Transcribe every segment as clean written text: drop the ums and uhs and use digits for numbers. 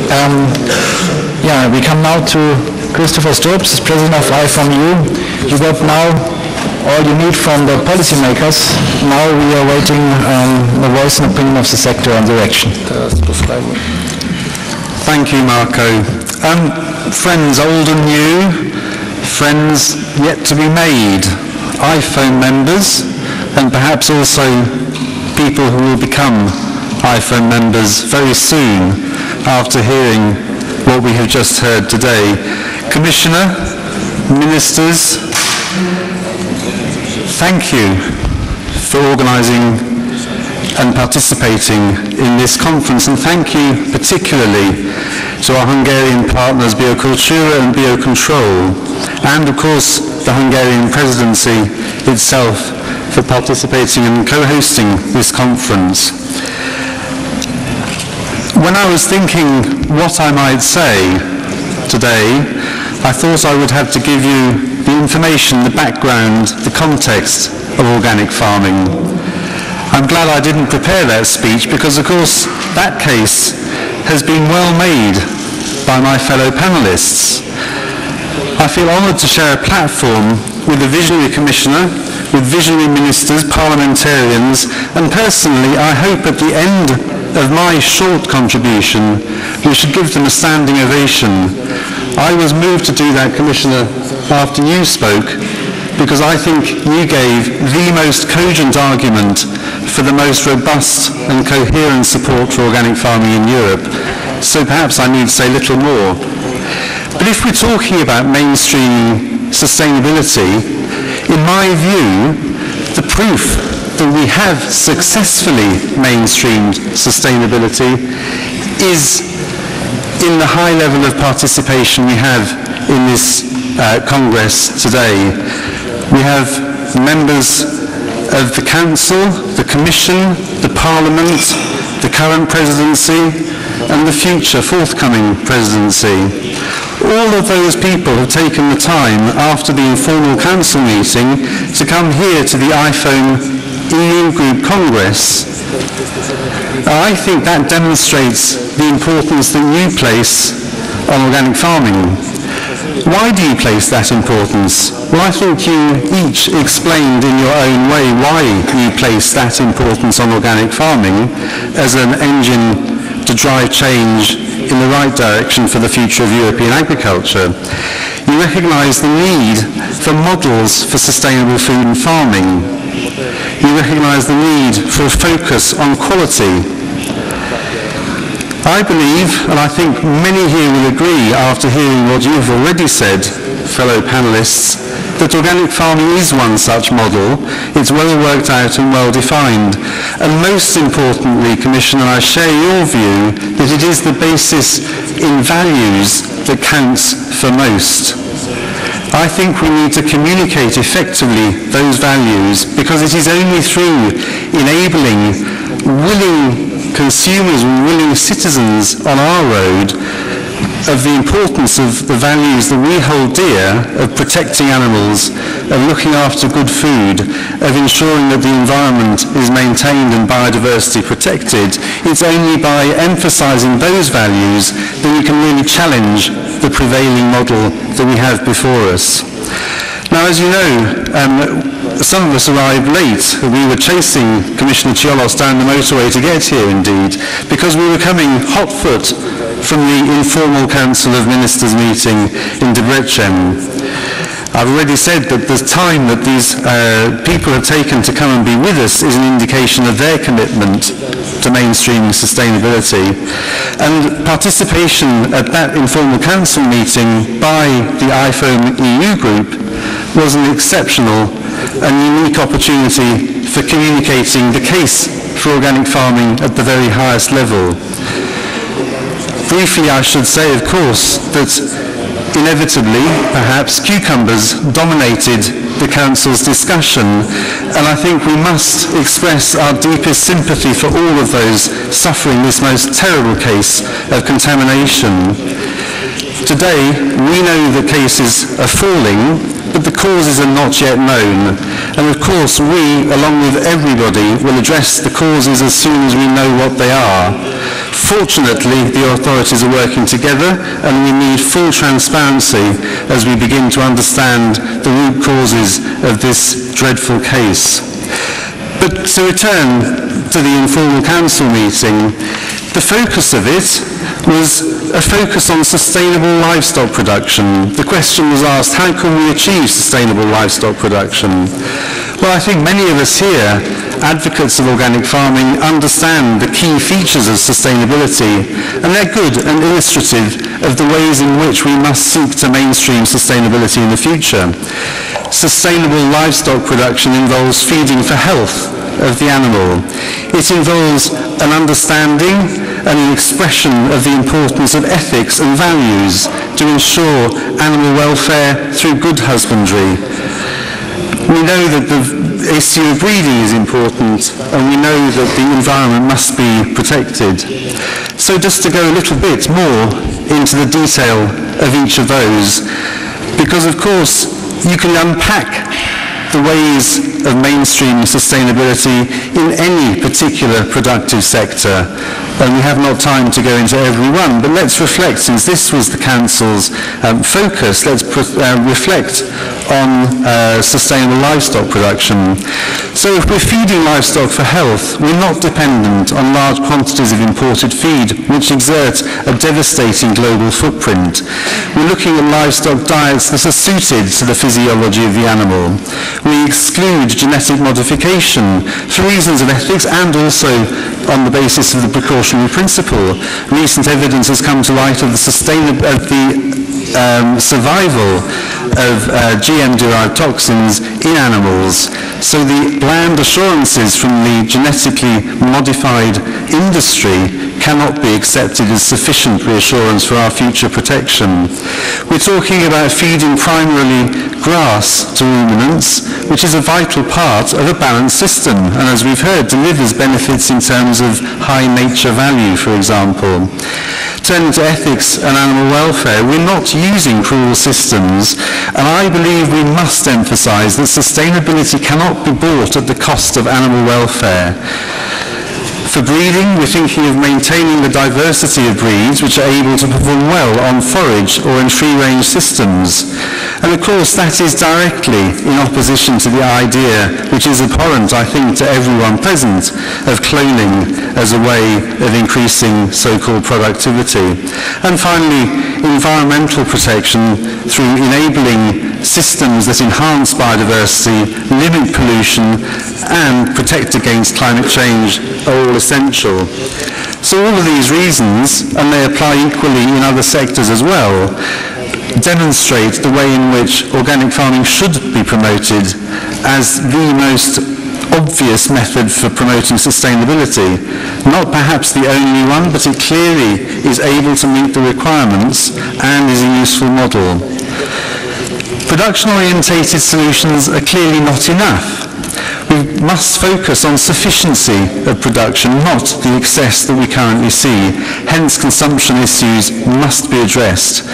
Yeah, we come now to Christopher Stobes, President of IFMU. You got now all you need from the policymakers. Now we are waiting the voice and opinion of the sector on direction. Thank you, Marco. Friends old and new, friends yet to be made, iPhone members, and perhaps also people who will become iPhone members very soon after hearing what we have just heard today. Commissioner, ministers, thank you for organising and participating in this conference, and thank you particularly to our Hungarian partners Biocultura and Biocontrol, and of course the Hungarian presidency itself for participating and co-hosting this conference. When I was thinking what I might say today, I thought I would have to give you the information, the background, the context of organic farming. I'm glad I didn't prepare that speech because, of course, that case has been well made by my fellow panelists. I feel honoured to share a platform with a visionary commissioner, with visionary ministers, parliamentarians, and personally, I hope at the end of my short contribution, we should give them a standing ovation. I was moved to do that, Commissioner, after you spoke, because I think you gave the most cogent argument for the most robust and coherent support for organic farming in Europe. So perhaps I need to say little more. But if we're talking about mainstream sustainability, in my view, the proof that we have successfully mainstreamed sustainability is in the high level of participation we have in this Congress today. We have members of the Council, the Commission, the Parliament, the current presidency, and the future forthcoming presidency. All of those people have taken the time after the informal council meeting to come here to the iPhone EU Group Congress. I think that demonstrates the importance that you place on organic farming. Why do you place that importance? Well, I think you each explained in your own way why you place that importance on organic farming as an engine to drive change in the right direction for the future of European agriculture. You recognise the need for models for sustainable food and farming. You recognise the need for a focus on quality. I believe, and I think many here will agree after hearing what you've already said, fellow panellists, that organic farming is one such model. It's well worked out and well defined. And most importantly, Commissioner, I share your view that it is the basis in values that counts for most. I think we need to communicate effectively those values because it is only through enabling willing consumers and willing citizens on our road of the importance of the values that we hold dear of protecting animals, of looking after good food, of ensuring that the environment is maintained and biodiversity protected. It's only by emphasising those values that we can really challenge the prevailing model that we have before us. Now, as you know, some of us arrived late. We were chasing Commissioner Ciolos down the motorway to get here, indeed, because we were coming hot foot from the informal Council of Ministers meeting in Debrecen. I've already said that the time that these people have taken to come and be with us is an indication of their commitment to mainstreaming sustainability. And participation at that informal council meeting by the iPhone EU group was an exceptional and unique opportunity for communicating the case for organic farming at the very highest level. Briefly, I should say, of course, that inevitably, perhaps, cucumbers dominated the Council's discussion, and I think we must express our deepest sympathy for all of those suffering this most terrible case of contamination. Today, we know the cases are falling, but the causes are not yet known. And of course, we, along with everybody, will address the causes as soon as we know what they are. Fortunately, the authorities are working together, and we need full transparency as we begin to understand the root causes of this dreadful case. But to return to the informal council meeting, the focus of it was a focus on sustainable livestock production. The question was asked, how can we achieve sustainable livestock production? Well, I think many of us here, advocates of organic farming, understand the key features of sustainability, and they're good and illustrative of the ways in which we must seek to mainstream sustainability in the future. Sustainable livestock production involves feeding for health of the animal. It involves an understanding and an expression of the importance of ethics and values to ensure animal welfare through good husbandry. We know that the issue of breeding is important, and we know that the environment must be protected. So just to go a little bit more into the detail of each of those, because of course you can unpack the ways of mainstreaming sustainability in any particular productive sector, and we have not time to go into every one, but let's reflect, since this was the Council's focus, let's reflect on sustainable livestock production. So if we're feeding livestock for health, we're not dependent on large quantities of imported feed, which exert a devastating global footprint. We're looking at livestock diets that are suited to the physiology of the animal. We exclude genetic modification for reasons of ethics and also on the basis of the precautionary principle. Recent evidence has come to light of the survival of GM-derived toxins in animals. So the bland assurances from the genetically modified industry cannot be accepted as sufficient reassurance for our future protection. We're talking about feeding primarily grass to ruminants, which is a vital part of a balanced system, and as we've heard, delivers benefits in terms of high nature value, for example. Turning to ethics and animal welfare, we're not using cruel systems, and I believe we must emphasise that sustainability cannot be bought at the cost of animal welfare. For breeding, we're thinking of maintaining the diversity of breeds which are able to perform well on forage or in free-range systems. And of course, that is directly in opposition to the idea, which is abhorrent, I think, to everyone present, of cloning as a way of increasing so-called productivity. And finally, environmental protection through enabling systems that enhance biodiversity, limit pollution, and protect against climate change are all essential. So all of these reasons, and they apply equally in other sectors as well, demonstrate the way in which organic farming should be promoted as the most obvious method for promoting sustainability. Not perhaps the only one, but it clearly is able to meet the requirements and is a useful model. Production-orientated solutions are clearly not enough. We must focus on sufficiency of production, not the excess that we currently see. Hence, consumption issues must be addressed.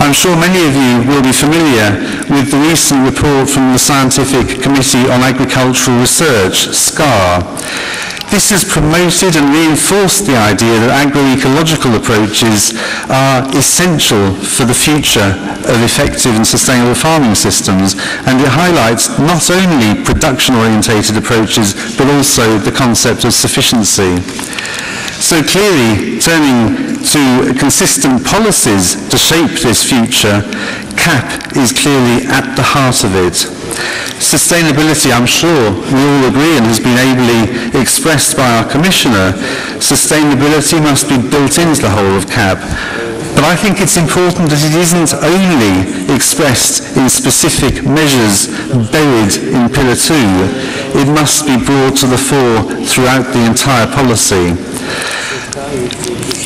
I'm sure many of you will be familiar with the recent report from the Scientific Committee on Agricultural Research, SCAR. This has promoted and reinforced the idea that agroecological approaches are essential for the future of effective and sustainable farming systems, and it highlights not only production-orientated approaches but also the concept of sufficiency. So clearly, turning to consistent policies to shape this future, CAP is clearly at the heart of it. Sustainability, I'm sure we all agree, and has been ably expressed by our Commissioner, sustainability must be built into the whole of CAP. But I think it's important that it isn't only expressed in specific measures buried in Pillar 2. It must be brought to the fore throughout the entire policy.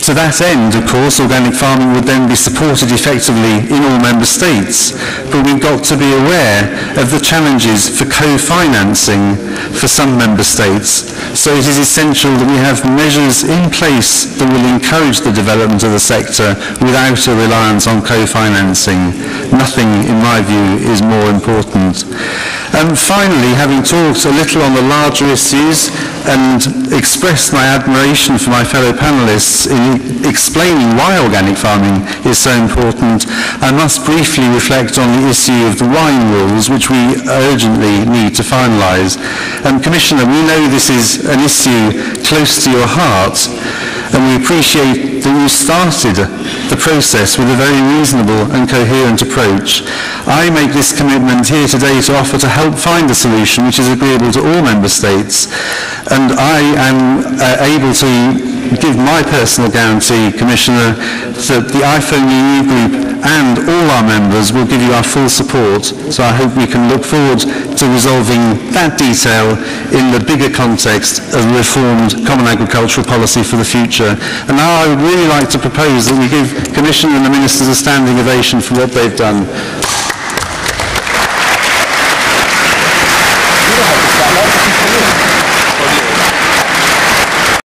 To that end, of course, organic farming would then be supported effectively in all member states, but we've got to be aware of the challenges for co-financing for some member states. So it is essential that we have measures in place that will encourage the development of the sector without a reliance on co-financing. Nothing, in my view, is more important. And finally, having talked a little on the larger issues, and express my admiration for my fellow panelists in explaining why organic farming is so important, I must briefly reflect on the issue of the wine rules, which we urgently need to finalise. Commissioner, we know this is an issue close to your heart, and we appreciate that you started the process with a very reasonable and coherent approach. I make this commitment here today to offer to help find a solution which is agreeable to all Member States, and I am able to give my personal guarantee, Commissioner, that the iPhone EU Group and all our members will give you our full support. So I hope we can look forward to resolving that detail in the bigger context of reformed common agricultural policy for the future. And now I would really like to propose that we give Commissioner and the Ministers a standing ovation for what they've done.